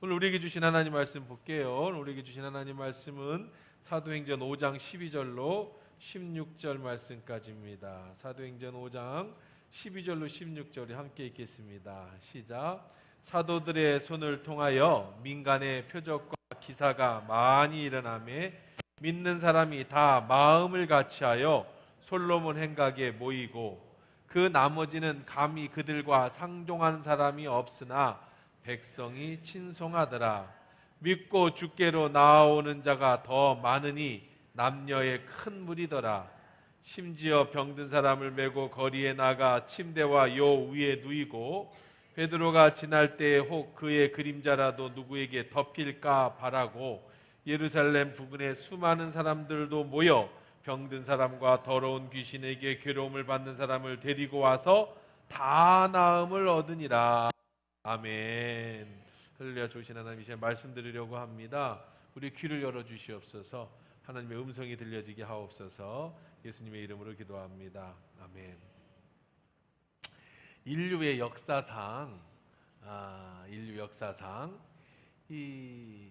오늘 우리에게 주신 하나님 말씀 볼게요. 오늘 우리에게 주신 하나님 말씀은 사도행전 5장 12절로 16절 말씀까지입니다. 사도행전 5장 12절로 16절이 함께 읽겠습니다. 시작. 사도들의 손을 통하여 민간의 표적과 기사가 많이 일어나매 믿는 사람이 다 마음을 같이하여 솔로몬 행각에 모이고 그 나머지는 감히 그들과 상종한 사람이 없으나 백성이 친송하더라. 믿고 주께로 나아오는 자가 더 많으니 남녀의 큰 무리더라. 심지어 병든 사람을 메고 거리에 나가 침대와 요 위에 누이고 베드로가 지날 때에 혹 그의 그림자라도 누구에게 덮일까 바라고 예루살렘 부근에 수많은 사람들도 모여 병든 사람과 더러운 귀신에게 괴로움을 받는 사람을 데리고 와서 다 나음을 얻으니라. 아멘. 할렐루야. 좋으신 하나님, 이제 말씀 드리려고 합니다. 우리 귀를 열어 주시옵소서. 하나님의 음성이 들려지게 하옵소서. 예수님의 이름으로 기도합니다. 아멘. 인류 역사상 이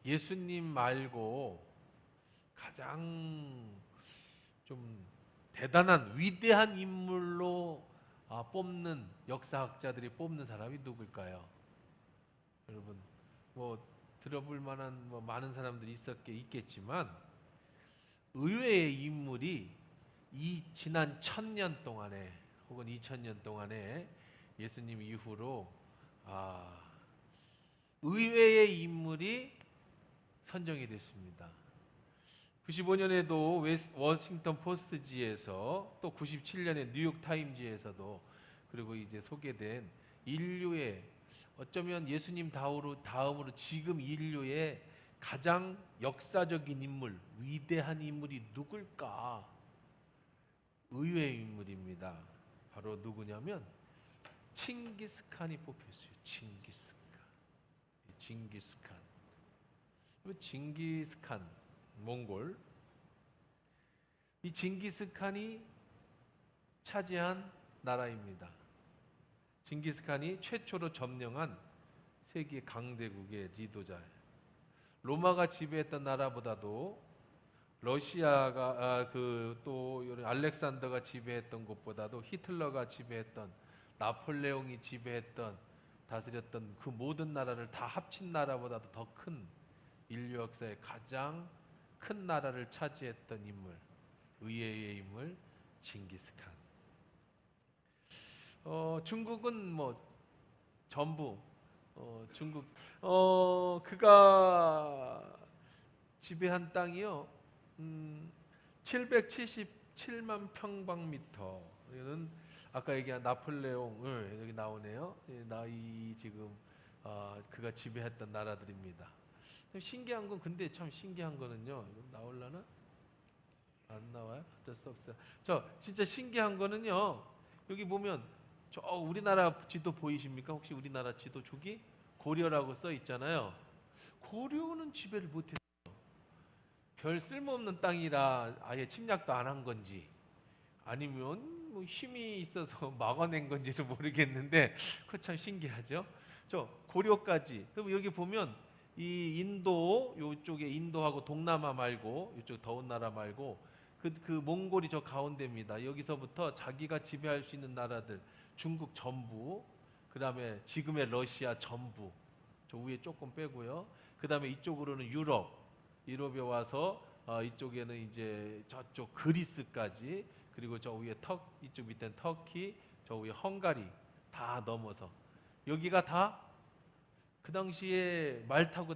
예수님 말고 가장 좀 대단한 위대한 인물로 뽑는 역사학자들이 뽑는 사람이 누굴까요? 여러분 뭐 들어볼 만한 많은 사람들이 있겠지만 의외의 인물이 이 지난 1000년 동안에 혹은 2000년 동안에 예수님 이후로 의외의 인물이 선정이 됐습니다. 95년에도 워싱턴 포스트지에서 또 97년에 뉴욕 타임즈에서도 그리고 이제 소개된 인류의 어쩌면 예수님 다음으로 지금 인류의 가장 역사적인 인물, 위대한 인물이 누굴까? 의외의 인물입니다. 바로 누구냐면 칭기스칸이 뽑혔어요. 징기스칸 몽골. 이 징기스칸이 차지한 나라입니다. 징기스칸이 최초로 점령한 세계 강대국의 지도자예요. 로마가 지배했던 나라보다도 러시아가 또 알렉산더가 지배했던 곳보다도 히틀러가 지배했던 나폴레옹이 지배했던 다스렸던 그 모든 나라를 다 합친 나라보다도 더 큰 인류 역사의 가장 큰 나라를 차지했던 인물, 의외의 인물 징기스칸. 중국은 전부 중국 그가 지배한 땅이요 777만 평방미터. 이거는 아까 얘기한 나폴레옹을 여기 나오네요. 이 지금 그가 지배했던 나라들입니다. 신기한 건 근데 참 신기한 거는요. 나올라나? 안 나와요? 어쩔 수 없어요. 진짜 신기한 거는요. 여기 보면 저 우리나라 지도 보이십니까? 혹시 우리나라 지도 저기 고려라고 써 있잖아요. 고려는 지배를 못했어요. 별 쓸모없는 땅이라 아예 침략도 안 한 건지 아니면 힘이 있어서 막아낸 건지도 모르겠는데 그거 참 신기하죠. 고려까지. 그럼 여기 보면 이 인도 요쪽에 인도하고 동남아 말고 이쪽 더운 나라 말고 그 몽골이 저 가운데입니다. 여기서부터 자기가 지배할 수 있는 나라들 중국 전부, 그 다음에 지금의 러시아 전부, 저 위에 조금 빼고요. 그 다음에 이쪽으로는 유럽에 와서 이쪽에는 이제 저쪽 그리스까지, 그리고 저 위에 이쪽 밑에는 터키, 저 위에 헝가리 다 넘어서 여기가 다 그 당시에 말을 타고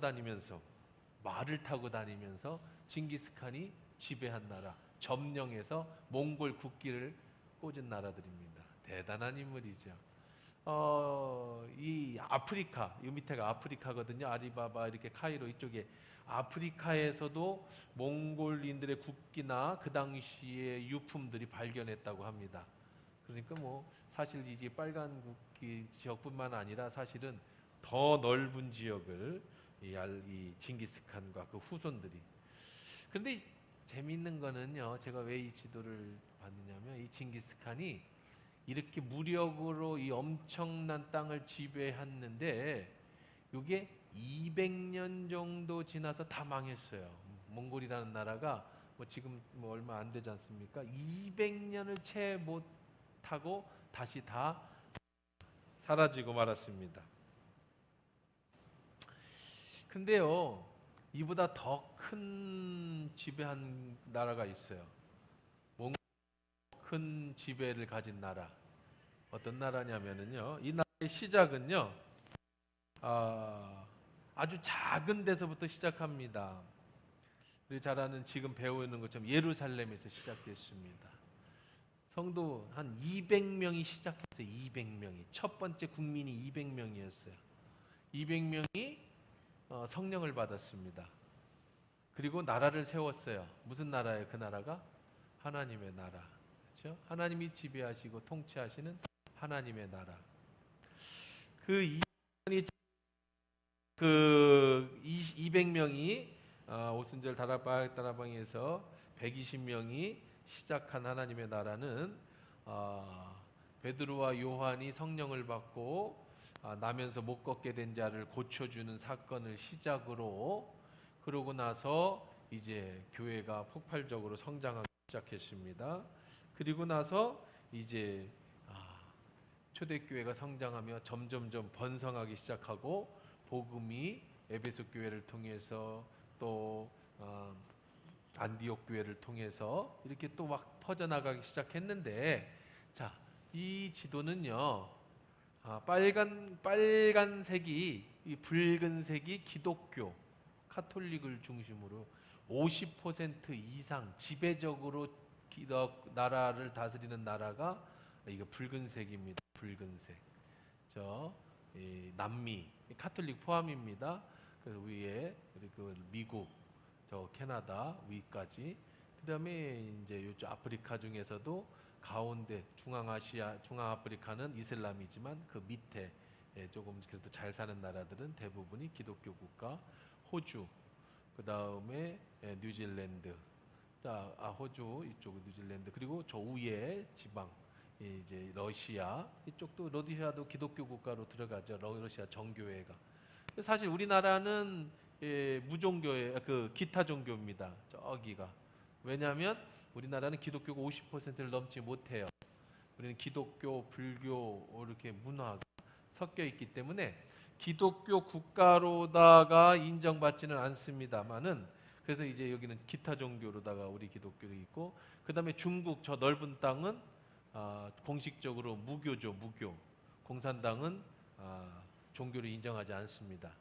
다니면서 징기스칸이 지배한 나라, 점령해서 몽골 국기를 꽂은 나라들입니다. 대단한 인물이죠. 이 아프리카, 이 밑에가 아프리카거든요. 아리바바 이렇게 카이로 이쪽에 아프리카에서도 몽골인들의 국기나 그 당시의 유품들이 발견했다고 합니다. 그러니까 사실 이제 빨간 국기 지역뿐만 아니라 사실은 더 넓은 지역을 이 징기스칸과 그 후손들이. 그런데 재미있는 거는요. 제가 왜 이 지도를 봤느냐면 이 징기스칸이 이렇게 무력으로 이 엄청난 땅을 지배했는데 이게 200년 정도 지나서 다 망했어요. 몽골이라는 나라가 지금 얼마 안 되지 않습니까? 200년을 채 못하고 다시 다 사라지고 말았습니다. 근데요, 이보다 더 큰 지배한 나라가 있어요. 큰 지배를 가진 나라. 어떤 나라냐면은요, 이 나라의 시작은요, 아주 작은 데서부터 시작합니다. 우리 잘 아는 지금 배우는 것처럼 예루살렘에서 시작됐습니다. 성도 한 200명이 시작했어요. 200명이. 첫 번째 국민이 200명이었어요. 200명이 성령을 받았습니다. 그리고 나라를 세웠어요. 무슨 나라예요? 그 나라가 하나님의 나라. 그렇죠? 하나님이 지배하시고 통치하시는 하나님의 나라. 그 200명이 오순절 다락방에서 120명이 시작한 하나님의 나라는 베드로와 요한이 성령을 받고 나면서 못 걷게 된 자를 고쳐주는 사건을 시작으로, 그러고 나서 이제 교회가 폭발적으로 성장하기 시작했습니다. 그리고 나서 이제 초대교회가 성장하며 점점점 번성하기 시작하고, 복음이 에베소 교회를 통해서 또 안디옥 교회를 통해서 이렇게 또 막 퍼져나가기 시작했는데, 자, 이 지도는요, 빨간색이, 이 붉은색이 기독교 카톨릭을 중심으로 50% 이상 지배적으로 나라를 다스리는 나라가 이거 붉은색입니다. 붉은색. 남미 카톨릭 포함입니다. 그래서 위에 그리고 미국, 캐나다 위까지. 그다음에 이제 이쪽 아프리카 중에서도 가운데 중앙아시아, 중앙아프리카는 이슬람이지만 그 밑에 조금 그래도 잘 사는 나라들은 대부분이 기독교 국가. 호주, 그 다음에 뉴질랜드, 호주 이쪽 뉴질랜드, 그리고 저 위에 지방 이제 러시아, 이쪽도 러시아도 기독교 국가로 들어가죠. 러시아 정교회가. 사실 우리나라는 무종교의 기타 종교입니다. 저기가. 왜냐하면 우리나라는 기독교가 50%를 넘지 못해요. 우리는 기독교, 불교 이렇게 문화가 섞여 있기 때문에 기독교 국가로다가 인정받지는 않습니다만은, 그래서 이제 여기는 기타 종교로다가 우리 기독교도 있고, 그 다음에 중국 저 넓은 땅은 공식적으로 무교죠. 무교. 공산당은 종교를 인정하지 않습니다.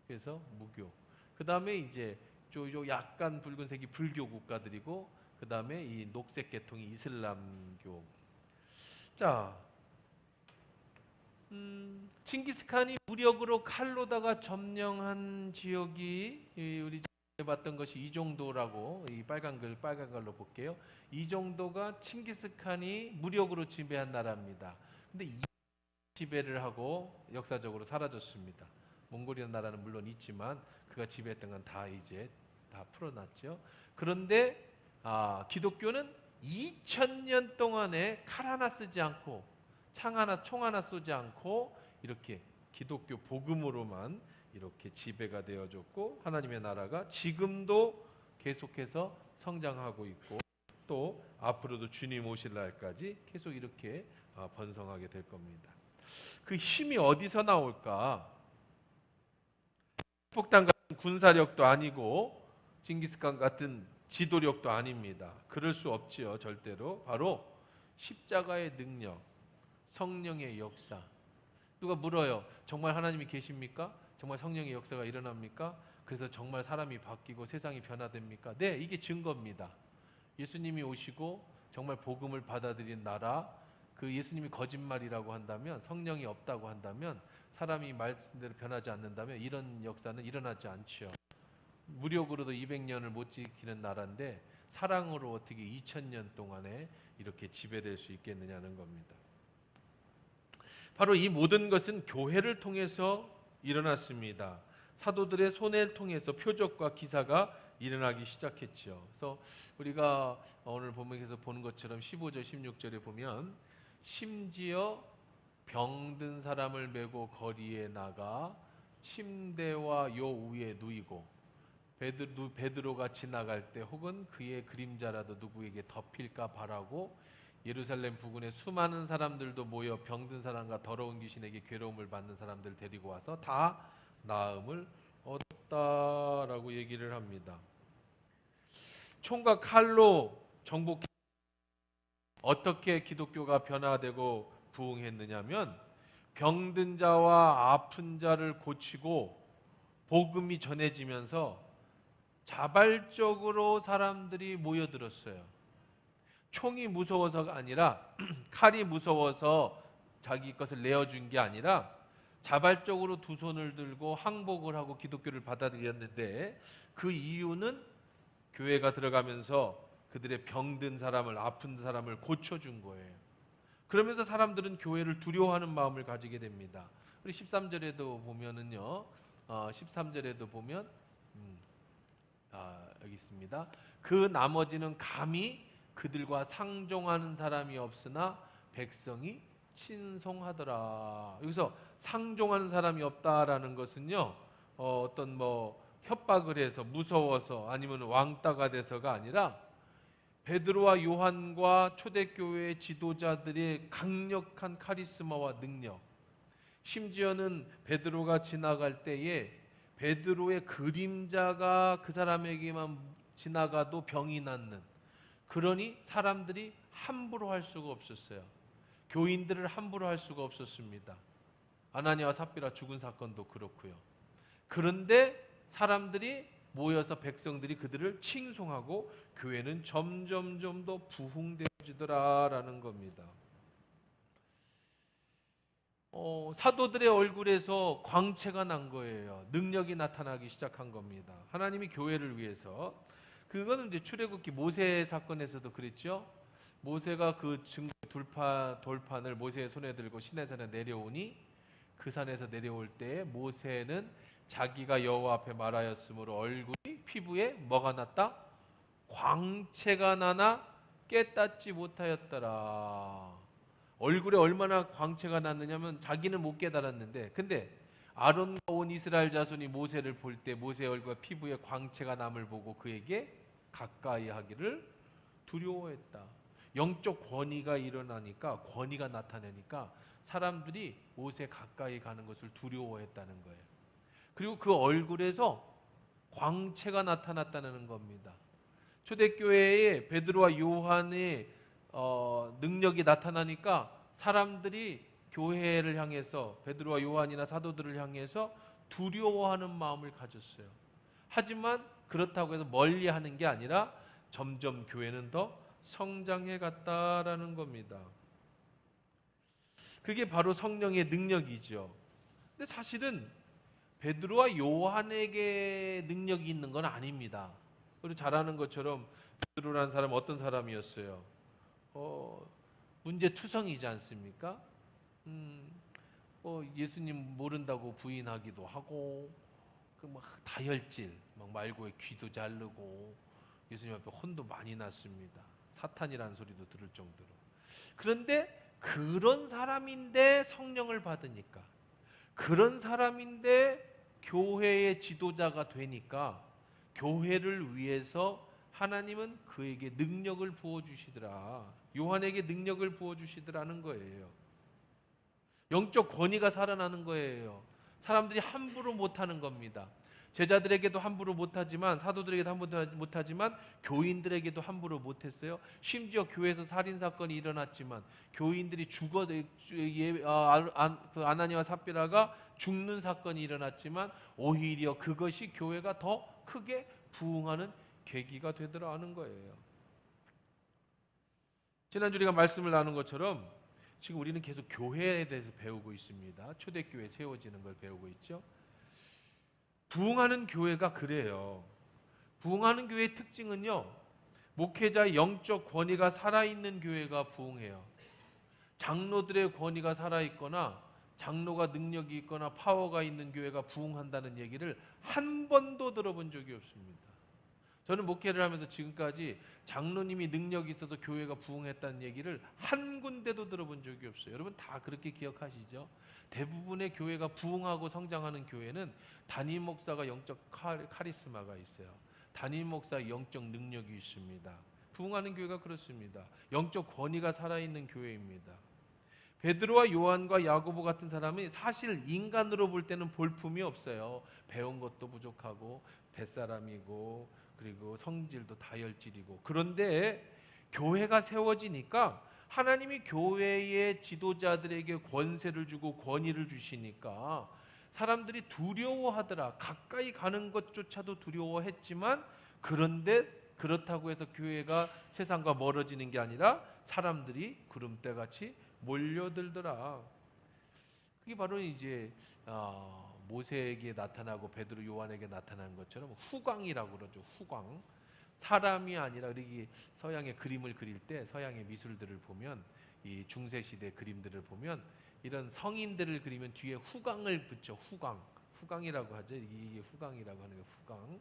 그래서 무교. 그 다음에 이제 저 약간 붉은색이 불교 국가들이고, 그 다음에 이 녹색 계통이 이슬람교. 자, 칭기스칸이 무력으로 칼로다가 점령한 지역이 우리 봤던 것이 이 정도라고, 이 빨간 걸로 볼게요. 이 정도가 칭기스칸이 무력으로 지배한 나라입니다. 근데 이 지배를 하고 역사적으로 사라졌습니다. 몽골이라는 나라는 물론 있지만 그가 지배했던 건 다 이제 다 풀어놨죠. 그런데 기독교는 2000년 동안에 칼 하나 쓰지 않고 총 하나 쏘지 않고 이렇게 기독교 복음으로만 이렇게 지배가 되어졌고, 하나님의 나라가 지금도 계속해서 성장하고 있고, 또 앞으로도 주님 오실 날까지 계속 이렇게 번성하게 될 겁니다. 그 힘이 어디서 나올까? 폭탄 같은 군사력도 아니고 징기스칸 같은 지도력도 아닙니다. 그럴 수 없지요. 절대로. 바로 십자가의 능력, 성령의 역사. 누가 물어요. 정말 하나님이 계십니까? 정말 성령의 역사가 일어납니까? 그래서 정말 사람이 바뀌고 세상이 변화됩니까? 네, 이게 증거입니다. 예수님이 오시고 정말 복음을 받아들인 나라, 그 예수님이 거짓말이라고 한다면, 성령이 없다고 한다면, 사람이 말씀대로 변하지 않는다면 이런 역사는 일어나지 않죠. 무력으로도 200년을 못 지키는 나라인데 사랑으로 어떻게 2000년 동안에 이렇게 지배될 수 있겠느냐는 겁니다. 바로 이 모든 것은 교회를 통해서 일어났습니다. 사도들의 손을 통해서 표적과 기사가 일어나기 시작했죠. 그래서 우리가 오늘 본문에서 보는 것처럼 15절, 16절에 보면 심지어 병든 사람을 메고 거리에 나가 침대와 요 위에 누이고 베드로가 지나갈 때 혹은 그의 그림자라도 누구에게 덮일까 바라고 예루살렘 부근에 수많은 사람들도 모여 병든 사람과 더러운 귀신에게 괴로움을 받는 사람들 데리고 와서 다 나음을 얻었다라고 얘기를 합니다. 총과 칼로 정복 어떻게 기독교가 변화되고 부흥했느냐면 병든 자와 아픈 자를 고치고 복음이 전해지면서 자발적으로 사람들이 모여들었어요. 총이 무서워서가 아니라 칼이 무서워서 자기 것을 내어준 게 아니라 자발적으로 두 손을 들고 항복을 하고 기독교를 받아들였는데 그 이유는 교회가 들어가면서 그들의 병든 사람을 아픈 사람을 고쳐준 거예요. 그러면서 사람들은 교회를 두려워하는 마음을 가지게 됩니다. 우리 13절에도 보면은요. 13절에도 보면 여기 있습니다. 그 나머지는 감히 그들과 상종하는 사람이 없으나 백성이 친송하더라. 여기서 상종하는 사람이 없다라는 것은요. 어떤 협박을 해서 무서워서 아니면 왕따가 돼서가 아니라 베드로와 요한과 초대교회의 지도자들의 강력한 카리스마와 능력, 심지어는 베드로가 지나갈 때에 베드로의 그림자가 그 사람에게만 지나가도 병이 낫는, 그러니 사람들이 함부로 할 수가 없었어요. 교인들을 함부로 할 수가 없었습니다. 아나니아와 삽비라 죽은 사건도 그렇고요. 그런데 사람들이 모여서 백성들이 그들을 칭송하고 교회는 점점 더 부흥되어지더라라는 겁니다. 사도들의 얼굴에서 광채가 난 거예요. 능력이 나타나기 시작한 겁니다. 하나님이 교회를 위해서. 그거는 이제 출애굽기 모세 사건에서도 그랬죠. 모세가 그 증거 돌판을 모세의 손에 들고 시내산에 내려오니 그 산에서 내려올 때 모세는 자기가 여호와 앞에 말하였으므로 얼굴이 피부에 뭐가 났다? 광채가 나나 깨닫지 못하였더라. 얼굴에 얼마나 광채가 났느냐면 자기는 못 깨달았는데, 근데 아론과 온 이스라엘 자손이 모세를 볼 때 모세의 얼굴과 피부에 광채가 남을 보고 그에게 가까이 하기를 두려워했다. 영적 권위가 일어나니까, 권위가 나타나니까 사람들이 모세 가까이 가는 것을 두려워했다는 거예요. 그리고 그 얼굴에서 광채가 나타났다는 겁니다. 초대교회에 베드로와 요한의 능력이 나타나니까 사람들이 교회를 향해서 베드로와 요한이나 사도들을 향해서 두려워하는 마음을 가졌어요. 하지만 그렇다고 해서 멀리하는 게 아니라 점점 교회는 더 성장해 갔다라는 겁니다. 그게 바로 성령의 능력이죠. 근데 사실은 베드로와 요한에게 능력이 있는 건 아닙니다. 우리 잘 아는 것처럼 베드로라는 사람은 어떤 사람이었어요? 문제투성이지 않습니까? 예수님 모른다고 부인하기도 하고, 다혈질, 말고에 귀도 자르고, 예수님 앞에 혼도 많이 났습니다. 사탄이라는 소리도 들을 정도로. 그런데 그런 사람인데 성령을 받으니까, 그런 사람인데 교회의 지도자가 되니까 교회를 위해서 하나님은 그에게 능력을 부어주시더라. 요한에게 능력을 부어주시더라는 거예요. 영적 권위가 살아나는 거예요. 사람들이 함부로 못하는 겁니다. 제자들에게도 함부로 못하지만, 사도들에게도 함부로 못하지만 교인들에게도 함부로 못했어요. 심지어 교회에서 살인사건이 일어났지만 교인들이 아나니아와 삽비라가 죽는 사건이 일어났지만 오히려 그것이 교회가 더 크게 부흥하는 계기가 되더라는 거예요. 지난주 우리가 말씀을 나눈 것처럼 지금 우리는 계속 교회에 대해서 배우고 있습니다. 초대교회 세워지는 걸 배우고 있죠. 부흥하는 교회가 그래요. 부흥하는 교회의 특징은요, 목회자의 영적 권위가 살아있는 교회가 부흥해요. 장로들의 권위가 살아있거나 장로가 능력이 있거나 파워가 있는 교회가 부흥한다는 얘기를 한 번도 들어본 적이 없습니다. 저는 목회를 하면서 지금까지 장로님이 능력이 있어서 교회가 부흥했다는 얘기를 한 군데도 들어본 적이 없어요. 여러분 다 그렇게 기억하시죠? 대부분의 교회가 부흥하고 성장하는 교회는 담임 목사가 영적 카리스마가 있어요. 담임 목사의 영적 능력이 있습니다. 부흥하는 교회가 그렇습니다. 영적 권위가 살아있는 교회입니다. 베드로와 요한과 야고보 같은 사람이 사실 인간으로 볼 때는 볼품이 없어요. 배운 것도 부족하고 뱃사람이고 그리고 성질도 다혈질이고, 그런데 교회가 세워지니까 하나님이 교회의 지도자들에게 권세를 주고 권위를 주시니까 사람들이 두려워하더라. 가까이 가는 것조차도 두려워했지만, 그런데 그렇다고 해서 교회가 세상과 멀어지는 게 아니라 사람들이 구름대같이 몰려들더라. 그게 바로 이제 모세에게 나타나고 베드로 요한에게 나타난 것처럼 후광이라고 그러죠. 후광. 사람이 아니라, 우리 서양의 그림을 그릴 때 서양의 미술들을 보면, 이 중세 시대 그림들을 보면 이런 성인들을 그리면 뒤에 후광을 붙여. 후광이라고 하죠. 이게 후광이라고 하는 게 후광.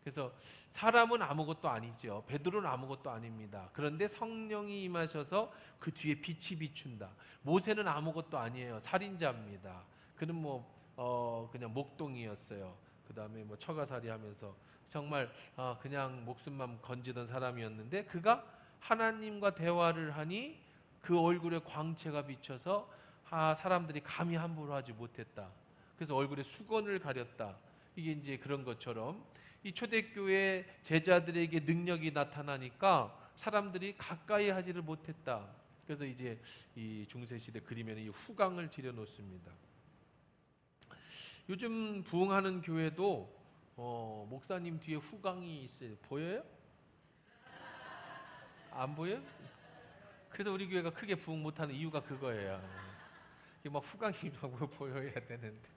그래서 사람은 아무것도 아니죠. 베드로는 아무것도 아닙니다. 그런데 성령이 임하셔서 그 뒤에 빛이 비춘다. 모세는 아무것도 아니에요. 살인자입니다. 그는 그냥 목동이었어요. 그 다음에 처가살이 하면서 정말 그냥 목숨만 건지던 사람이었는데, 그가 하나님과 대화를 하니 그 얼굴에 광채가 비쳐서 사람들이 감히 함부로 하지 못했다. 그래서 얼굴에 수건을 가렸다. 이게 이제 그런 것처럼 이 초대교회 제자들에게 능력이 나타나니까 사람들이 가까이 하지를 못했다. 그래서 이제 이 중세시대 그림에는 이 후광을 지려 놓습니다. 요즘 부흥하는 교회도 목사님 뒤에 후광이 있어요. 보여요? 안 보여요? 그래서 우리 교회가 크게 부흥 못하는 이유가 그거예요. 이게 막 후광이라고 보여야 되는데.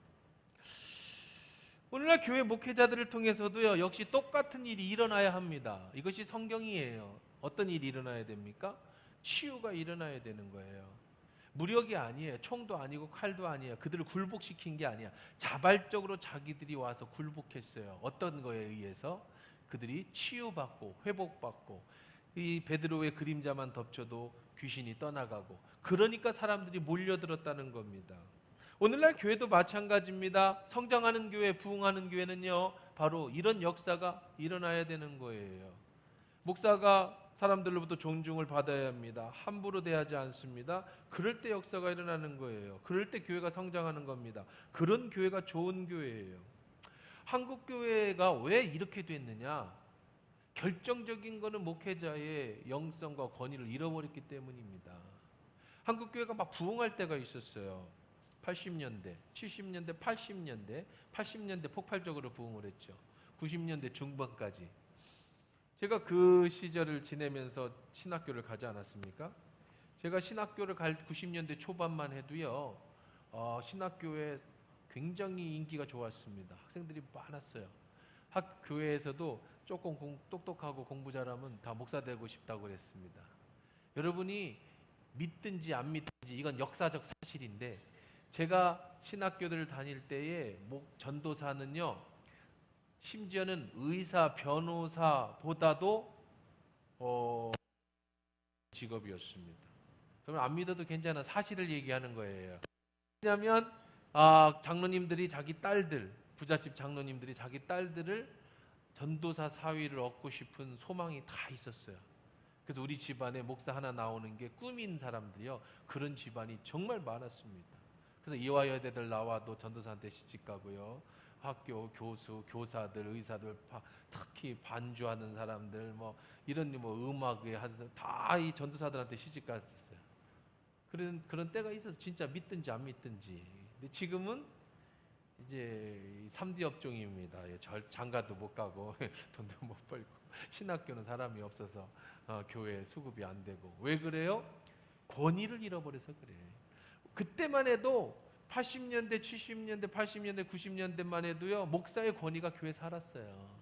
오늘날 교회 목회자들을 통해서도요, 역시 똑같은 일이 일어나야 합니다. 이것이 성경이에요. 어떤 일이 일어나야 됩니까? 치유가 일어나야 되는 거예요. 무력이 아니에요. 총도 아니고 칼도 아니에요. 그들을 굴복시킨 게 아니야. 자발적으로 자기들이 와서 굴복했어요. 어떤 거에 의해서? 그들이 치유받고 회복받고, 이 베드로의 그림자만 덮쳐도 귀신이 떠나가고, 그러니까 사람들이 몰려들었다는 겁니다. 오늘날 교회도 마찬가지입니다. 성장하는 교회, 부흥하는 교회는요, 바로 이런 역사가 일어나야 되는 거예요. 목사가 사람들로부터 존중을 받아야 합니다. 함부로 대하지 않습니다. 그럴 때 역사가 일어나는 거예요. 그럴 때 교회가 성장하는 겁니다. 그런 교회가 좋은 교회예요. 한국 교회가 왜 이렇게 됐느냐? 결정적인 거는 목회자의 영성과 권위를 잃어버렸기 때문입니다. 한국 교회가 막 부흥할 때가 있었어요. 80년대, 70년대, 80년대 폭발적으로 부흥을 했죠. 90년대 중반까지. 제가 그 시절을 지내면서 신학교를 가지 않았습니까? 제가 신학교를 갈 90년대 초반만 해도요, 신학교에 굉장히 인기가 좋았습니다. 학생들이 많았어요. 교회에서도 조금 똑똑하고 공부 잘하면 다 목사 되고 싶다고 그랬습니다. 여러분이 믿든지 안 믿든지 이건 역사적 사실인데, 제가 신학교들을 다닐 때에 전도사는요, 심지어는 의사, 변호사보다도 직업이었습니다. 그러면 안 믿어도 괜찮아. 사실을 얘기하는 거예요. 왜냐하면 장로님들이 자기 딸들, 부잣집 장로님들이 자기 딸들을 전도사 사위를 얻고 싶은 소망이 다 있었어요. 그래서 우리 집안에 목사 하나 나오는 게 꿈인 사람들이요, 그런 집안이 정말 많았습니다. 그래서 이화여대들 나와도 전도사한테 시집가고요, 학교 교수, 교사들, 의사들, 특히 반주하는 사람들, 이런 음악에 하는 사람 다 이 전도사들한테 시집갔었어요. 그런 때가 있어서 진짜 믿든지 안 믿든지. 근데 지금은 이제 3D 업종입니다. 장가도 못 가고 돈도 못 벌고, 신학교는 사람이 없어서 교회 수급이 안 되고. 왜 그래요? 권위를 잃어버려서 그래. 그때만 해도 80년대, 70년대, 80년대, 90년대만 해도요, 목사의 권위가 교회에 살았어요.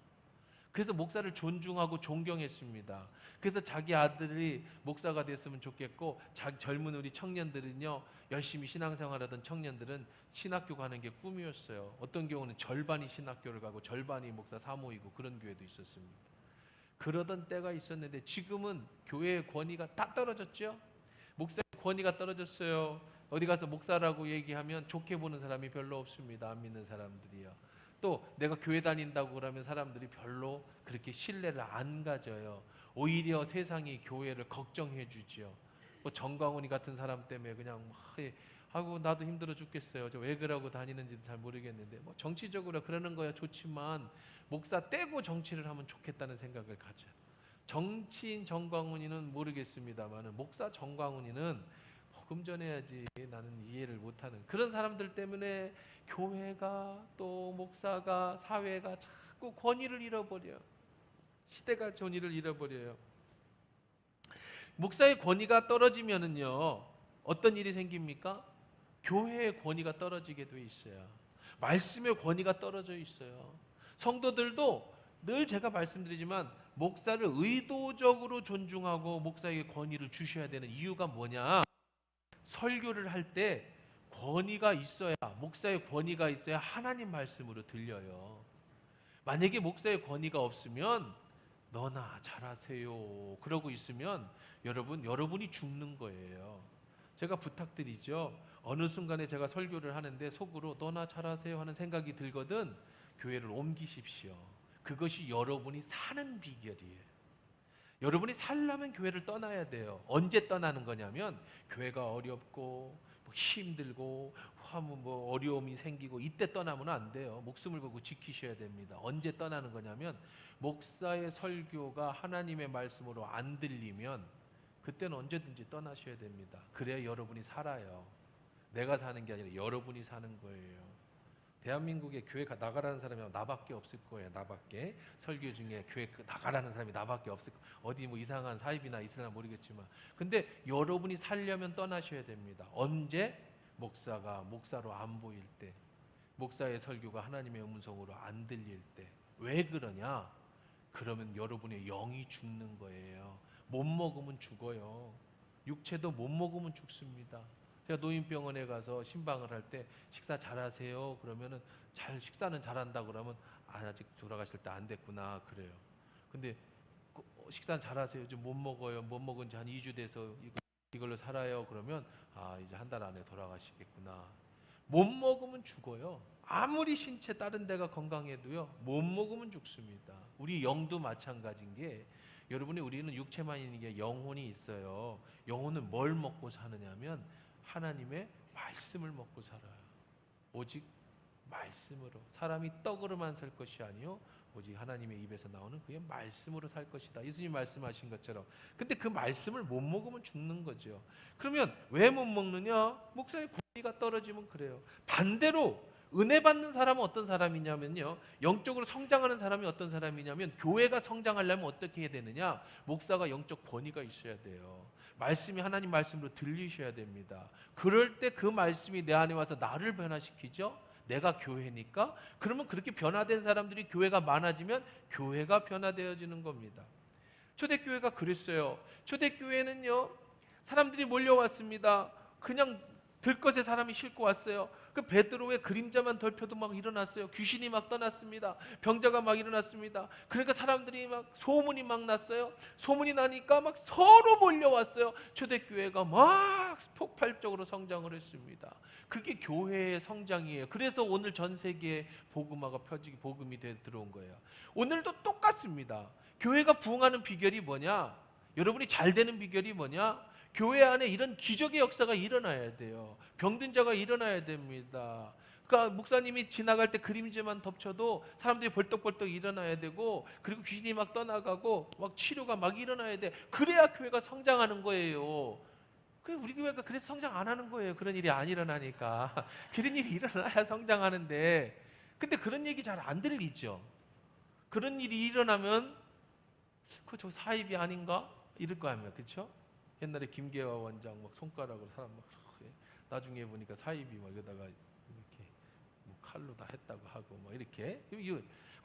그래서 목사를 존중하고 존경했습니다. 그래서 자기 아들이 목사가 됐으면 좋겠고, 젊은 우리 청년들은요, 열심히 신앙생활하던 청년들은 신학교 가는 게 꿈이었어요. 어떤 경우는 절반이 신학교를 가고 절반이 목사 사모이고, 그런 교회도 있었습니다. 그러던 때가 있었는데 지금은 교회의 권위가 다 떨어졌죠. 목사의 권위가 떨어졌어요. 어디 가서 목사라고 얘기하면 좋게 보는 사람이 별로 없습니다. 안 믿는 사람들이요. 또 내가 교회 다닌다고 그러면 사람들이 별로 그렇게 신뢰를 안 가져요. 오히려 세상이 교회를 걱정해 주지요. 뭐 정광훈이 같은 사람 때문에 그냥 하고 나도 힘들어 죽겠어요. 저 왜 그러고 다니는지도 잘 모르겠는데 뭐 정치적으로 그러는 거야 좋지만 목사 떼고 정치를 하면 좋겠다는 생각을 가져요. 정치인 정광훈이는 모르겠습니다만 목사 정광훈이는 복음 전해야지 나는 이해를 못하는 그런 사람들 때문에 교회가 또 목사가 사회가 자꾸 권위를 잃어버려요. 시대가 권위를 잃어버려요. 목사의 권위가 떨어지면은요 어떤 일이 생깁니까? 교회의 권위가 떨어지게 돼 있어요. 말씀의 권위가 떨어져 있어요. 성도들도 늘 제가 말씀드리지만 목사를 의도적으로 존중하고 목사에게 권위를 주셔야 되는 이유가 뭐냐? 설교를 할 때 권위가 있어야 목사의 권위가 있어야 하나님 말씀으로 들려요. 만약에 목사의 권위가 없으면 너나 잘하세요 그러고 있으면 여러분이 죽는 거예요. 제가 부탁드리죠. 어느 순간에 제가 설교를 하는데 속으로 너나 잘하세요 하는 생각이 들거든 교회를 옮기십시오. 그것이 여러분이 사는 비결이에요. 여러분이 살려면 교회를 떠나야 돼요. 언제 떠나는 거냐면 교회가 어렵고 힘들고 어려움이 생기고 이때 떠나면 안 돼요. 목숨을 걸고 지키셔야 됩니다. 언제 떠나는 거냐면 목사의 설교가 하나님의 말씀으로 안 들리면 그때는 언제든지 떠나셔야 됩니다. 그래야 여러분이 살아요. 내가 사는 게 아니라 여러분이 사는 거예요. 대한민국에 교회 나가라는 사람이 나밖에 없을 거예요. 나밖에. 설교 중에 교회 나가라는 사람이 나밖에 없을 거예요. 어디 뭐 이상한 사입이나 있으나 모르겠지만 근데 여러분이 살려면 떠나셔야 됩니다. 언제? 목사가 목사로 안 보일 때, 목사의 설교가 하나님의 음성으로 안 들릴 때. 왜 그러냐? 그러면 여러분의 영이 죽는 거예요. 못 먹으면 죽어요. 육체도 못 먹으면 죽습니다. 제가 노인병원에 가서 신방을 할 때 식사 잘하세요 그러면은 식사는 잘한다 그러면 아직 돌아가실 때 안 됐구나 그래요. 근데 식사는 잘하세요. 좀 못 먹어요. 못 먹은 지 한 2주 돼서 이걸로 살아요 그러면 이제 한 달 안에 돌아가시겠구나. 못 먹으면 죽어요. 아무리 신체 다른 데가 건강해도요 못 먹으면 죽습니다. 우리 영도 마찬가지인 게 우리는 육체만 있는 게 영혼이 있어요. 영혼은 뭘 먹고 사느냐면 하나님의 말씀을 먹고 살아요. 오직 말씀으로. 사람이 떡으로만 살 것이 아니요 오직 하나님의 입에서 나오는 그의 말씀으로 살 것이다. 예수님 말씀하신 것처럼. 근데 그 말씀을 못 먹으면 죽는 거죠. 그러면 왜 못 먹느냐? 목사의 권위가 떨어지면 그래요. 반대로 은혜 받는 사람은 어떤 사람이냐면요. 영적으로 성장하는 사람이 어떤 사람이냐면 교회가 성장하려면 어떻게 해야 되느냐? 목사가 영적 권위가 있어야 돼요. 말씀이 하나님 말씀으로 들리셔야 됩니다. 그럴 때 그 말씀이 내 안에 와서 나를 변화시키죠. 내가 교회니까. 그러면 그렇게 변화된 사람들이 교회가 많아지면 교회가 변화되어지는 겁니다. 초대교회가 그랬어요. 초대교회는요. 사람들이 몰려왔습니다. 그냥 들것에 사람이 싣고 왔어요. 그 베드로의 그림자만 덜펴도 막 일어났어요. 귀신이 막 떠났습니다. 병자가 막 일어났습니다. 그러니까 사람들이 막 소문이 막 났어요. 소문이 나니까 막 서로 몰려왔어요. 초대교회가 막 폭발적으로 성장을 했습니다. 그게 교회의 성장이에요. 그래서 오늘 전 세계에 복음화가 펴지기 복음이 들어온 거예요. 오늘도 똑같습니다. 교회가 부흥하는 비결이 뭐냐? 여러분이 잘 되는 비결이 뭐냐? 교회 안에 이런 기적의 역사가 일어나야 돼요. 병든 자가 일어나야 됩니다. 그러니까 목사님이 지나갈 때 그림자만 덮쳐도 사람들이 벌떡벌떡 일어나야 되고 그리고 귀신이 막 떠나가고 막 치료가 막 일어나야 돼. 그래야 교회가 성장하는 거예요. 우리 교회가 그래서 성장 안 하는 거예요. 그런 일이 안 일어나니까. 그런 일이 일어나야 성장하는데 근데 그런 얘기 잘 안 들리죠. 그런 일이 일어나면 저 사입이 아닌가? 이럴 거 아니에요. 그렇죠? 옛날에 김계화 원장 막 손가락으로 사람 막 나중에 보니까 사입이 막 여기다가 이렇게 뭐 칼로 다 했다고 하고 막 이렇게. 그럼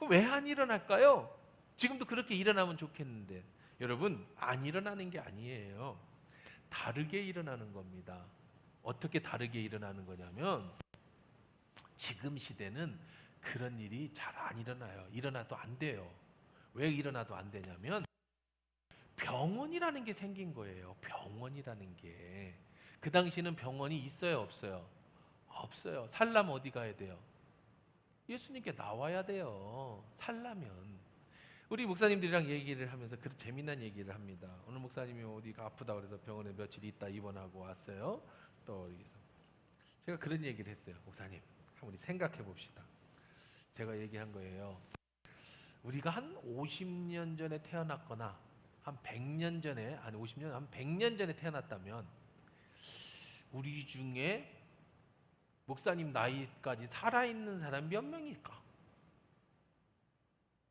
왜 안 일어날까요? 지금도 그렇게 일어나면 좋겠는데 여러분 안 일어나는 게 아니에요. 다르게 일어나는 겁니다. 어떻게 다르게 일어나는 거냐면 지금 시대는 그런 일이 잘 안 일어나요. 일어나도 안 돼요. 왜 일어나도 안 되냐면 병원이라는 게 생긴 거예요. 병원이라는 게. 그 당시는 병원이 있어요, 없어요? 없어요. 살려면 어디 가야 돼요? 예수님께 나와야 돼요. 살려면. 우리 목사님들이랑 얘기를 하면서 그런 재미난 얘기를 합니다. 오늘 목사님이 어디가 아프다 그래서 병원에 며칠 있다 입원하고 왔어요. 또 제가 그런 얘기를 했어요. 목사님, 우리 생각해 봅시다. 제가 얘기한 거예요. 우리가 한 50년 전에 태어났거나 한 100년 전에, 아니 50년, 한 100년 전에 태어났다면 우리 중에 목사님 나이까지 살아있는 사람 몇 명일까?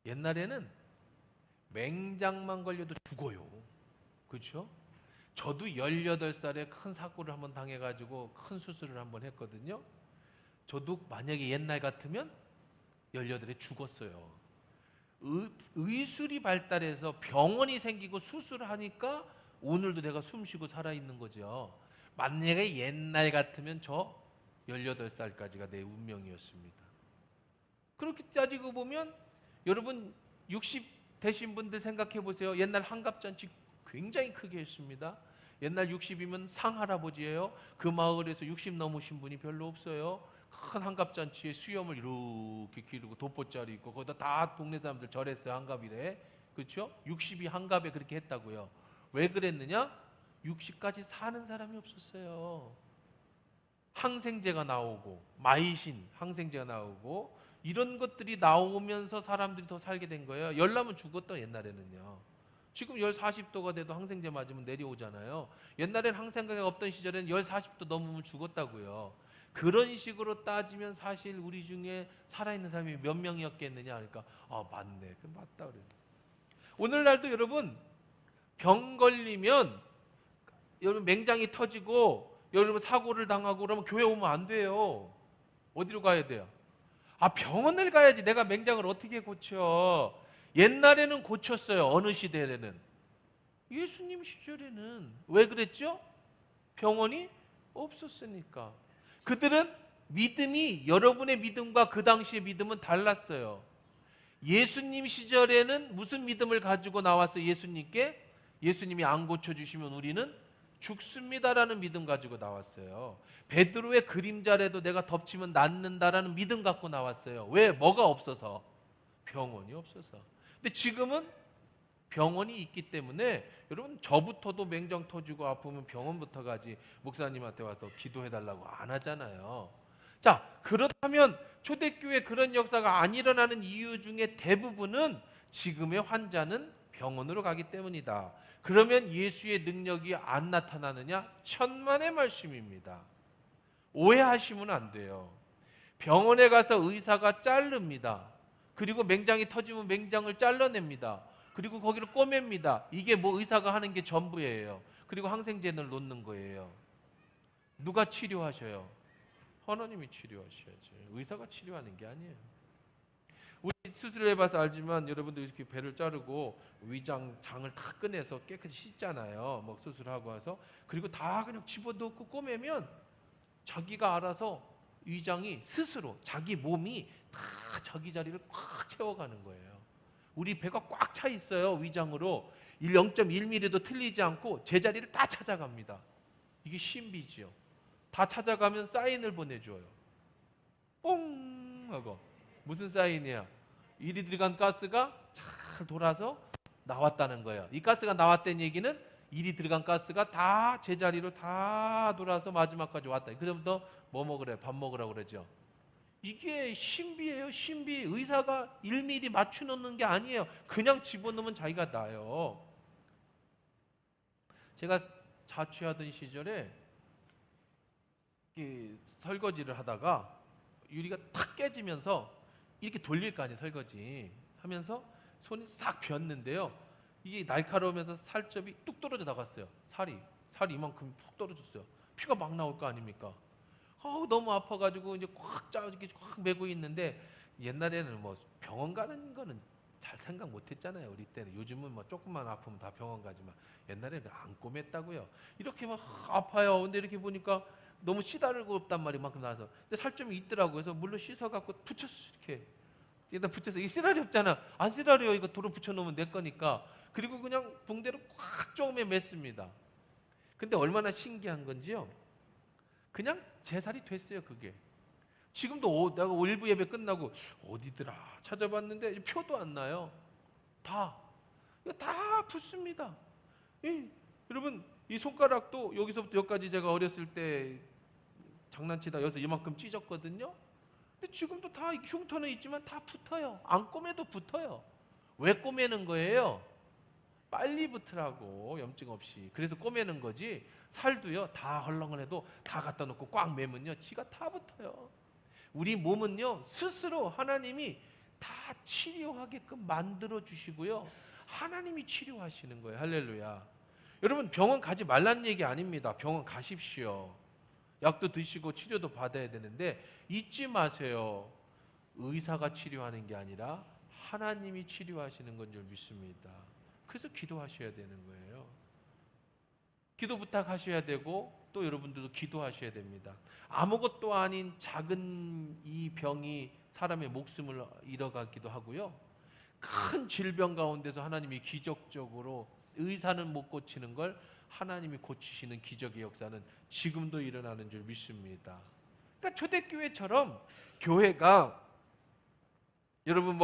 옛날에는 맹장만 걸려도 죽어요. 그렇죠? 저도 18살에 큰 사고를 한번 당해가지고 큰 수술을 한번 했거든요. 저도 만약에 옛날 같으면 18에 죽었어요. 의술이 발달해서 병원이 생기고 수술을 하니까 오늘도 내가 숨쉬고 살아있는 거죠. 만약에 옛날 같으면 저 18살까지가 내 운명이었습니다. 그렇게 따지고 보면 여러분 60 되신 분들 생각해 보세요. 옛날 한갑잔치 굉장히 크게 했습니다. 옛날 60이면 상할아버지예요. 그 마을에서 60 넘으신 분이 별로 없어요. 큰 한갑잔치에 수염을 이렇게 기르고 돋보자리 있고 거기다 다 동네 사람들 절했어요. 한갑이래. 그렇죠? 60이 한갑에 그렇게 했다고요. 왜 그랬느냐? 60까지 사는 사람이 없었어요. 항생제가 나오고 마이신 항생제가 나오고 이런 것들이 나오면서 사람들이 더 살게 된 거예요. 열나면 죽었다 옛날에는요. 지금 열 40도가 돼도 항생제 맞으면 내려오잖아요. 옛날에는 항생제가 없던 시절에는 열 40도 넘으면 죽었다고요. 그런 식으로 따지면 사실 우리 중에 살아있는 사람이 몇 명이었겠느냐 하니까 맞네. 그 맞다 그래요. 오늘날도 여러분 병 걸리면 여러분 맹장이 터지고 여러분 사고를 당하고 그러면 교회 오면 안 돼요. 어디로 가야 돼요? 병원을 가야지. 내가 맹장을 어떻게 고쳐? 옛날에는 고쳤어요. 어느 시대에는? 예수님 시절에는. 왜 그랬죠? 병원이 없었으니까. 그들은 믿음이 여러분의 믿음과 그 당시의 믿음은 달랐어요. 예수님 시절에는 무슨 믿음을 가지고 나왔어요? 예수님께? 예수님이 안 고쳐주시면 우리는 죽습니다라는 믿음 가지고 나왔어요. 베드로의 그림자라도 내가 덮치면 낫는다라는 믿음 갖고 나왔어요. 왜? 뭐가 없어서? 병원이 없어서. 근데 지금은 병원이 있기 때문에 여러분 저부터도 맹장 터지고 아프면 병원부터 가지 목사님한테 와서 기도해달라고 안 하잖아요. 자, 그렇다면 초대교회 그런 역사가 안 일어나는 이유 중에 대부분은 지금의 환자는 병원으로 가기 때문이다. 그러면 예수의 능력이 안 나타나느냐? 천만의 말씀입니다. 오해하시면 안 돼요. 병원에 가서 의사가 자릅니다. 그리고 맹장이 터지면 맹장을 잘라냅니다. 그리고 거기를 꼬맵니다. 이게 뭐 의사가 하는 게 전부예요. 그리고 항생제를 놓는 거예요. 누가 치료하셔요? 하나님이 치료하셔야지. 의사가 치료하는 게 아니에요. 우리 수술을 해봐서 알지만 여러분들 이렇게 배를 자르고 위장 장을 다 꺼내서 깨끗이 씻잖아요. 뭐 수술하고 와서 그리고 다 그냥 집어넣고 꼬매면 자기가 알아서 위장이 스스로 자기 몸이 다 자기 자리를 꽉 채워가는 거예요. 우리 배가 꽉 차 있어요. 위장으로 0.1mm도 틀리지 않고 제자리를 다 찾아갑니다. 이게 신비지요. 다 찾아가면 사인을 보내줘요. 뽕 하고 무슨 사인이야? 이리 들어간 가스가 잘 돌아서 나왔다는 거예요. 이 가스가 나왔다는 얘기는 이리 들어간 가스가 다 제자리로 다 돌아서 마지막까지 왔다. 그다음부터 뭐 먹으래? 밥 먹으라고 그러죠. 이게 신비예요. 신비. 의사가 1mm 맞춰놓는 게 아니에요. 그냥 집어넣으면 자기가 나요. 제가 자취하던 시절에 설거지를 하다가 유리가 탁 깨지면서 이렇게 돌릴 거 아니에요. 설거지 하면서 손이 싹 비었는데요. 이게 날카로우면서 살점이 뚝 떨어져 나갔어요. 살이 이만큼 푹 떨어졌어요. 피가 막 나올 거 아닙니까? 너무 아파가지고 이제 꽉 메고 있는데 옛날에는 뭐 병원 가는 거는 잘 생각 못했잖아요. 우리 때는. 요즘은 뭐 조금만 아프면 다 병원 가지만 옛날에는 안 꼬맸다고요. 이렇게 막 아파요. 근데 이렇게 보니까 너무 씨다르고 없단 말이 만큼 나와서 근데 살점이 있더라고요. 그래서 물로 씻어갖고 붙였어. 이렇게 여기다 붙여서 이게 씨라리 없잖아. 안 씨라리요. 이거 도로 붙여놓으면 내 거니까. 그리고 그냥 붕대로 꽉 쪼매 맸습니다. 근데 얼마나 신기한 건지요. 그냥 제살이 됐어요, 그게. 지금도 내가 일부 예배 끝나고 어디더라 찾아봤는데 표도 안 나요. 이거 다 붙습니다. 여러분, 이 손가락도 여기서부터 여기까지 제가 어렸을 때 장난치다 여기서 이만큼 찢었거든요. 근데 지금도 다 흉터는 있지만 다 붙어요. 안 꼬매도 붙어요. 왜 꼬매는 거예요? 빨리 붙으라고, 염증 없이. 그래서 꼬매는 거지. 살도요, 다 헐렁해도 다 갖다 놓고 꽉 매면요, 지가 다 붙어요. 우리 몸은요, 스스로 하나님이 다 치료하게끔 만들어 주시고요, 하나님이 치료하시는 거예요. 할렐루야. 여러분, 병원 가지 말라는 얘기 아닙니다. 병원 가십시오. 약도 드시고 치료도 받아야 되는데 잊지 마세요. 의사가 치료하는 게 아니라 하나님이 치료하시는 건 줄 믿습니다. 그래서 기도하셔야 되는 거예요. 기도 부탁하셔야 되고 또 여러분들도 기도하셔야 됩니다. 아무것도 아닌 작은 이 병이 사람의 목숨을 잃어가기도 하고요, 큰 질병 가운데서 하나님이 기적적으로 의사는 못 고치는 걸 하나님이 고치시는 기적의 역사는 지금도 일어나는 줄 믿습니다. 그러니까 초대교회처럼 교회가 여러분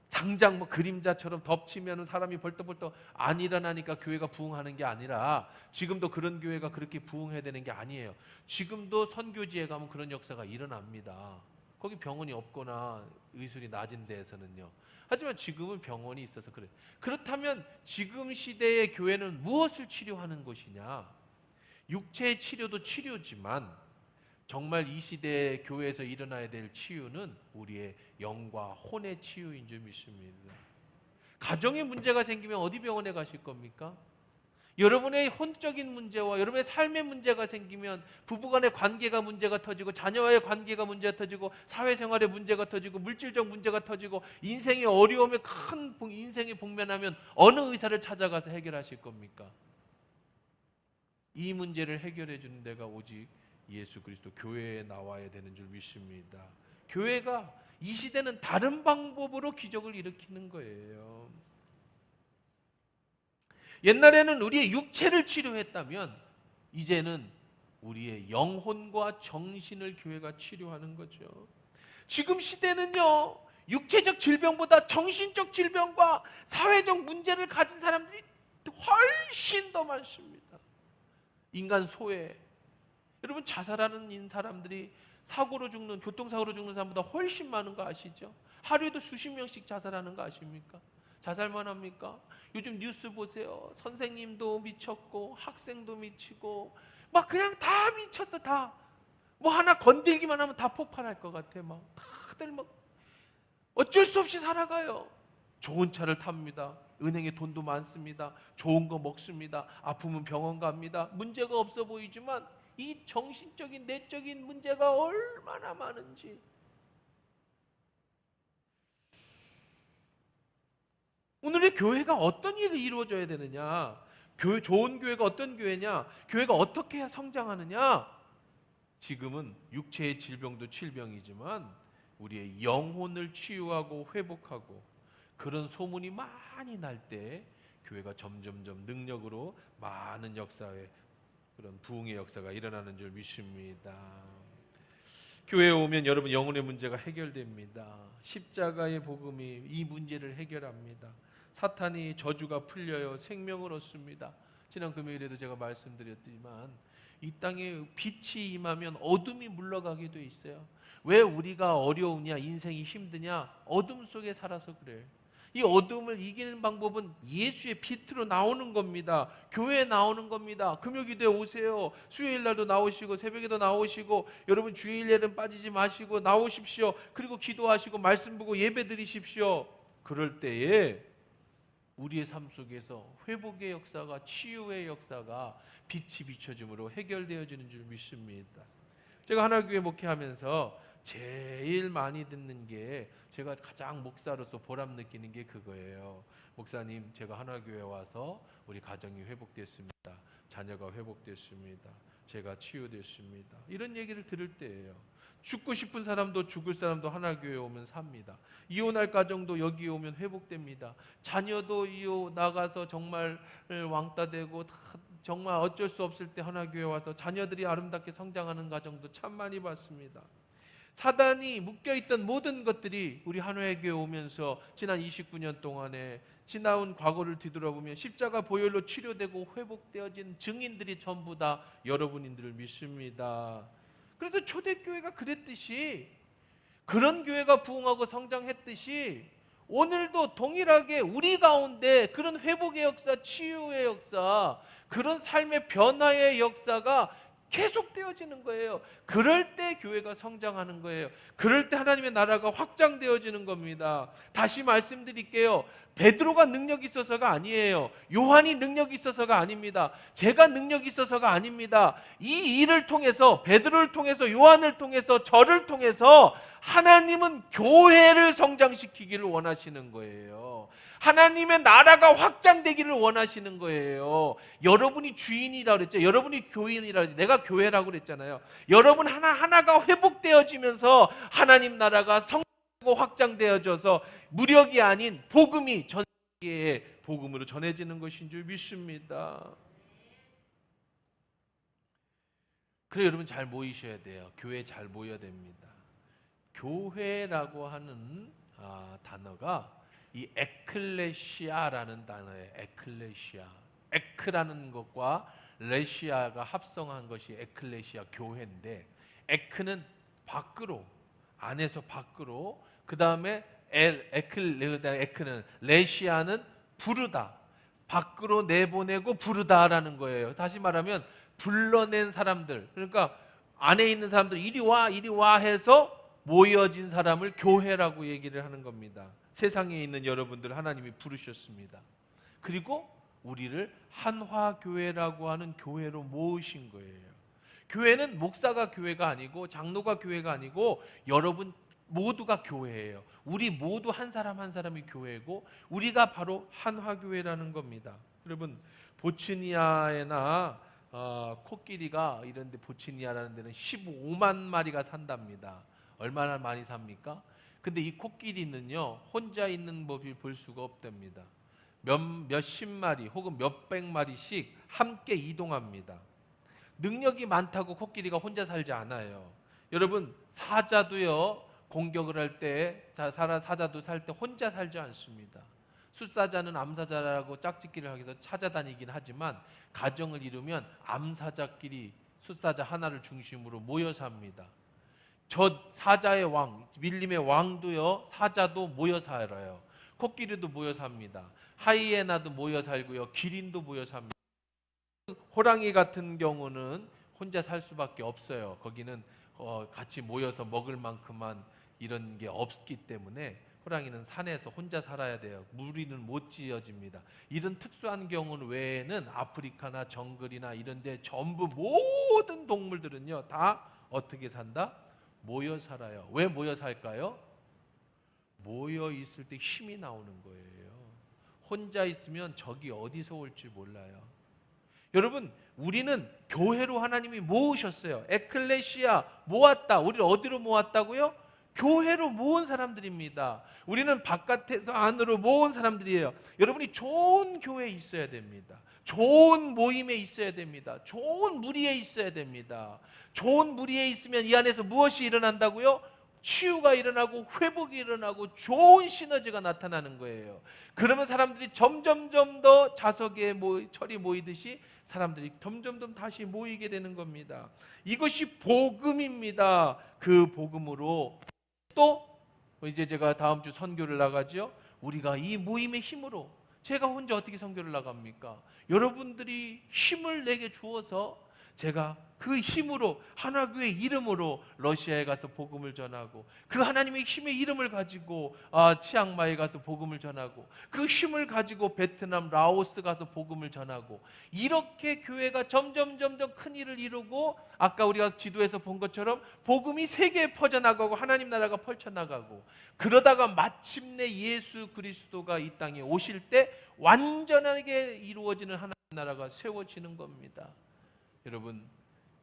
당장 그림자처럼 덮치면 사람이 벌떡벌떡 안 일어나니까 교회가 부흥하는 게 아니라, 지금도 그런 교회가 그렇게 부흥해야 되는 게 아니에요. 지금도 선교지에 가면 그런 역사가 일어납니다. 거기 병원이 없거나 의술이 낮은 데에서는요. 하지만 지금은 병원이 있어서 그래요. 그렇다면 지금 시대의 교회는 무엇을 치료하는 것이냐? 육체의 치료도 치료지만 정말 이 시대의 교회에서 일어나야 될 치유는 우리의 영과 혼의 치유인 줄 믿습니다. 가정에 문제가 생기면 어디 병원에 가실 겁니까? 여러분의 혼적인 문제와 여러분의 삶의 문제가 생기면 부부간의 관계가 문제가 터지고 자녀와의 관계가 문제가 터지고 사회생활의 문제가 터지고 물질적 문제가 터지고 인생의 어려움에 큰 인생이 복면하면 어느 의사를 찾아가서 해결하실 겁니까? 이 문제를 해결해 주는 데가 오직 예수 그리스도 교회에 나와야 되는 줄 믿습니다. 교회가 이 시대는 다른 방법으로 기적을 일으키는 거예요. 옛날에는 우리의 육체를 치료했다면 이제는 우리의 영혼과 정신을 교회가 치료하는 거죠. 지금 시대는요, 육체적 질병보다 정신적 질병과 사회적 문제를 가진 사람들이 훨씬 더 많습니다. 인간 소외, 여러분 자살하는 사람들이 사고로 죽는, 교통사고로 죽는 사람보다 훨씬 많은 거 아시죠? 하루에도 수십 명씩 자살하는 거 아십니까? 자살만 합니까? 요즘 뉴스 보세요. 선생님도 미쳤고 학생도 미치고 막 그냥 다 미쳤다. 다 뭐 하나 건들기만 하면 다 폭발할 것 같아. 막 다들 막 어쩔 수 없이 살아가요. 좋은 차를 탑니다. 은행에 돈도 많습니다. 좋은 거 먹습니다. 아프면 병원 갑니다. 문제가 없어 보이지만 이 정신적인 내적인 문제가 얼마나 많은지. 오늘의 교회가 어떤 일을 이루어져야 되느냐? 좋은 교회가 어떤 교회냐? 교회가 어떻게 해야 성장하느냐? 지금은 육체의 질병도 질병이지만 우리의 영혼을 치유하고 회복하고 그런 소문이 많이 날 때 교회가 점점점 능력으로 많은 역사에 그런 부흥의 역사가 일어나는 줄 믿습니다. 교회에 오면 여러분 영혼의 문제가 해결됩니다. 십자가의 복음이 이 문제를 해결합니다. 사탄이 저주가 풀려요. 생명을 얻습니다. 지난 금요일에도 제가 말씀드렸지만 이 땅에 빛이 임하면 어둠이 물러가게 돼 있어요. 왜 우리가 어려우냐, 인생이 힘드냐? 어둠 속에 살아서 그래요. 이 어둠을 이기는 방법은 예수의 빛으로 나오는 겁니다. 교회에 나오는 겁니다. 금요기도에 오세요. 수요일 날도 나오시고 새벽에도 나오시고 여러분 주일에는 빠지지 마시고 나오십시오. 그리고 기도하시고 말씀 보고 예배 드리십시오. 그럴 때에 우리의 삶 속에서 회복의 역사가, 치유의 역사가 빛이 비춰줌으로 해결되어지는 줄 믿습니다. 제가 하나교회 목회하면서 제일 많이 듣는 게, 제가 가장 목사로서 보람 느끼는 게 그거예요. 목사님, 제가 하나교회 와서 우리 가정이 회복됐습니다. 자녀가 회복됐습니다. 제가 치유됐습니다. 이런 얘기를 들을 때예요. 죽고 싶은 사람도 죽을 사람도 하나교회 오면 삽니다. 이혼할 가정도 여기 오면 회복됩니다. 자녀도 나가서 정말 왕따 되고 정말 어쩔 수 없을 때 하나교회 와서 자녀들이 아름답게 성장하는 가정도 참 많이 봤습니다. 사단이 묶여있던 모든 것들이 우리 한화교회 오면서 지난 29년 동안에 지나온 과거를 뒤돌아보면 십자가 보혈로 치료되고 회복되어진 증인들이 전부 다 여러분인들을 믿습니다. 그래서 초대교회가 그랬듯이, 그런 교회가 부흥하고 성장했듯이 오늘도 동일하게 우리 가운데 그런 회복의 역사, 치유의 역사, 그런 삶의 변화의 역사가 계속되어지는 거예요. 그럴 때 교회가 성장하는 거예요. 그럴 때 하나님의 나라가 확장되어지는 겁니다. 다시 말씀드릴게요. 베드로가 능력이 있어서가 아니에요. 요한이 능력이 있어서가 아닙니다. 제가 능력이 있어서가 아닙니다. 이 일을 통해서, 베드로를 통해서, 요한을 통해서, 저를 통해서 하나님은 교회를 성장시키기를 원하시는 거예요. 하나님의 나라가 확장되기를 원하시는 거예요. 여러분이 주인이라고 그랬죠. 여러분이 교인이라고 그랬죠. 내가 교회라고 그랬잖아요. 여러분 하나하나가 회복되어지면서 하나님 나라가 성장하고 확장되어져서 무력이 아닌 복음이 전 세계에 복음으로 전해지는 것인 줄 믿습니다. 그래, 여러분 잘 모이셔야 돼요. 교회 잘 모여야 됩니다. 교회라고 하는 단어가 이 에클레시아라는 단어예요. 에클레시아. 에크라는 것과 레시아가 합성한 것이 에클레시아, 교회인데, 에크는 밖으로, 안에서 밖으로, 그 다음에 에크는, 레시아는 부르다, 밖으로 내보내고 부르다라는 거예요. 다시 말하면 불러낸 사람들, 그러니까 안에 있는 사람들 이리 와 해서 모여진 사람을 교회라고 얘기를 하는 겁니다. 세상에 있는 여러분들 하나님이 부르셨습니다. 그리고 우리를 한화교회라고 하는 교회로 모으신 거예요. 교회는 목사가 교회가 아니고 장로가 교회가 아니고 여러분 모두가 교회예요. 우리 모두 한 사람 한 사람이 교회고 우리가 바로 한화교회라는 겁니다. 여러분 보츠니아에나 코끼리가 이런데, 보츠니아라는 데는 15만 마리가 산답니다. 얼마나 많이 삽니까? 근데 이 코끼리는요, 혼자 있는 법을 볼 수가 없답니다. 몇십 마리 혹은 몇백 마리씩 함께 이동합니다. 능력이 많다고 코끼리가 혼자 살지 않아요. 여러분 사자도요, 공격을 할 때, 사자도 살 때 혼자 살지 않습니다. 숫사자는 암사자라고 짝짓기를 하기 위해서 찾아다니긴 하지만 가정을 이루면 암사자끼리 숫사자 하나를 중심으로 모여 삽니다. 저 사자의 왕, 밀림의 왕도요, 사자도 모여 살아요. 코끼리도 모여 삽니다. 하이에나도 모여 살고요, 기린도 모여 삽니다. 호랑이 같은 경우는 혼자 살 수밖에 없어요. 거기는 같이 모여서 먹을 만큼만 이런 게 없기 때문에 호랑이는 산에서 혼자 살아야 돼요. 무리는 못 지어집니다. 이런 특수한 경우는 외에는 아프리카나 정글이나 이런 데 전부 모든 동물들은요, 다 어떻게 산다? 모여 살아요. 왜 모여 살까요? 모여 있을 때 힘이 나오는 거예요. 혼자 있으면 적이 어디서 올지 몰라요. 여러분 우리는 교회로 하나님이 모으셨어요. 에클레시아, 모았다. 우리를 어디로 모았다고요? 교회로 모은 사람들입니다. 우리는 바깥에서 안으로 모은 사람들이에요. 여러분이 좋은 교회에 있어야 됩니다. 좋은 모임에 있어야 됩니다. 좋은 무리에 있어야 됩니다. 좋은 무리에 있으면 이 안에서 무엇이 일어난다고요? 치유가 일어나고 회복이 일어나고 좋은 시너지가 나타나는 거예요. 그러면 사람들이 점점점 더 자석에 철이 모이듯이 사람들이 점점점 다시 모이게 되는 겁니다. 이것이 복음입니다. 그 복음으로 또 이제 제가 다음 주 선교를 나가죠. 우리가 이 모임의 힘으로, 제가 혼자 어떻게 선교를 나갑니까? 여러분들이 힘을 내게 주어서 제가 그 힘으로, 하나교회 이름으로 러시아에 가서 복음을 전하고, 그 하나님의 힘의 이름을 가지고 치앙마이에 가서 복음을 전하고, 그 힘을 가지고 베트남, 라오스 가서 복음을 전하고, 이렇게 교회가 점점 큰 일을 이루고, 아까 우리가 지도에서 본 것처럼 복음이 세계에 퍼져나가고 하나님 나라가 펼쳐나가고, 그러다가 마침내 예수 그리스도가 이 땅에 오실 때 완전하게 이루어지는 하나님 나라가 세워지는 겁니다. 여러분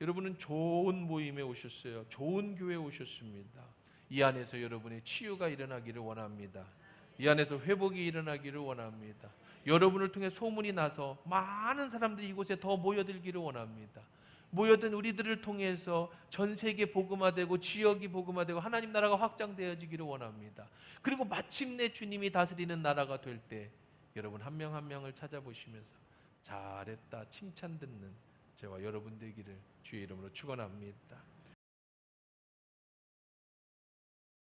여러분은 좋은 모임에 오셨어요. 좋은 교회에 오셨습니다. 이 안에서 여러분의 치유가 일어나기를 원합니다. 이 안에서 회복이 일어나기를 원합니다. 여러분을 통해 소문이 나서 많은 사람들이 이곳에 더 모여들기를 원합니다. 모여든 우리들을 통해서 전 세계 복음화되고 지역이 복음화되고 하나님 나라가 확장되어지기를 원합니다. 그리고 마침내 주님이 다스리는 나라가 될 때 여러분 한 명 한 명을 찾아보시면서 잘했다 칭찬 듣는 저와 여러분 되기를 주의 이름으로 축원합니다.